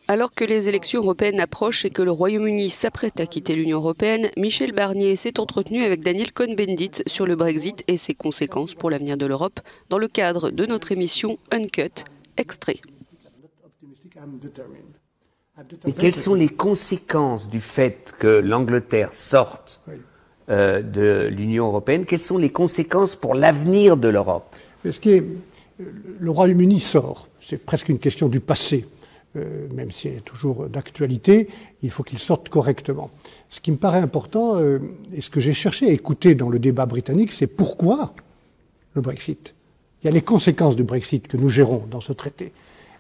Alors que les élections européennes approchent et que le Royaume-Uni s'apprête à quitter l'Union européenne, Michel Barnier s'est entretenu avec Daniel Cohn-Bendit sur le Brexit et ses conséquences pour l'avenir de l'Europe dans le cadre de notre émission Uncut, extrait. Et quelles sont les conséquences du fait que l'Angleterre sorte de l'Union européenne? Quelles sont les conséquences pour l'avenir de l'Europe? Le Royaume-Uni sort, c'est presque une question du passé. Même si elle est toujours d'actualité, il faut qu'il sorte correctement. Ce qui me paraît important, et ce que j'ai cherché à écouter dans le débat britannique, c'est pourquoi le Brexit. Il y a les conséquences du Brexit que nous gérons dans ce traité.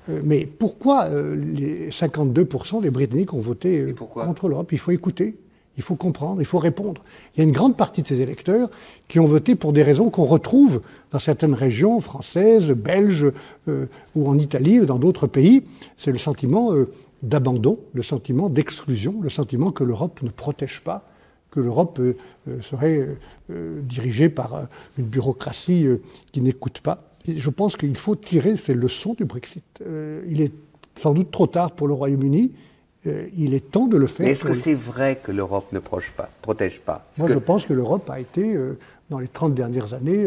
Mais pourquoi les 52% des Britanniques ont voté contre l'Europe? Il faut écouter, il faut comprendre, il faut répondre. Il y a une grande partie de ces électeurs qui ont voté pour des raisons qu'on retrouve dans certaines régions françaises, belges ou en Italie ou dans d'autres pays. C'est le sentiment d'abandon, le sentiment d'exclusion, le sentiment que l'Europe ne protège pas, que l'Europe serait dirigée par une bureaucratie qui n'écoute pas. Et je pense qu'il faut tirer ces leçons du Brexit. Il est sans doute trop tard pour le Royaume-Uni. Il est temps de le faire. Mais est-ce que c'est vrai que l'Europe ne protège pas? Moi, je pense que l'Europe a été, dans les 30 dernières années,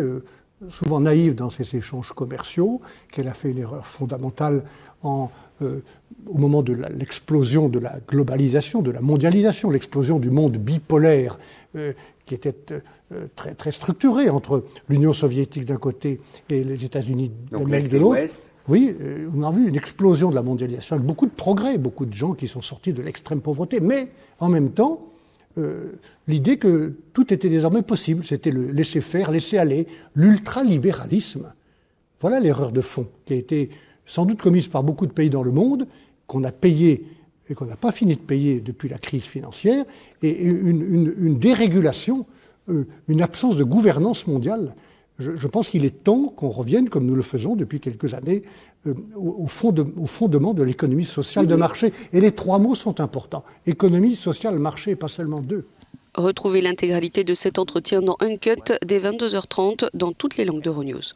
souvent naïve dans ses échanges commerciaux, qu'elle a fait une erreur fondamentale au moment de l'explosion de la globalisation, de la mondialisation, l'explosion du monde bipolaire qui était très, très structuré entre l'Union soviétique d'un côté et les États-Unis d'Amérique de l'autre. Oui, on a vu une explosion de la mondialisation avec beaucoup de progrès, beaucoup de gens qui sont sortis de l'extrême pauvreté, mais en même temps, l'idée que tout était désormais possible, c'était le laisser faire, laisser aller, l'ultralibéralisme. Voilà l'erreur de fond qui a été sans doute commise par beaucoup de pays dans le monde, qu'on a payé et qu'on n'a pas fini de payer depuis la crise financière, et une dérégulation, une absence de gouvernance mondiale. Je pense qu'il est temps qu'on revienne, comme nous le faisons depuis quelques années, au fondement de l'économie sociale de marché. Et les trois mots sont importants. Économie, sociale, marché, pas seulement deux. Retrouvez l'intégralité de cet entretien dans Uncut dès 22h30 dans toutes les langues d'Euronews.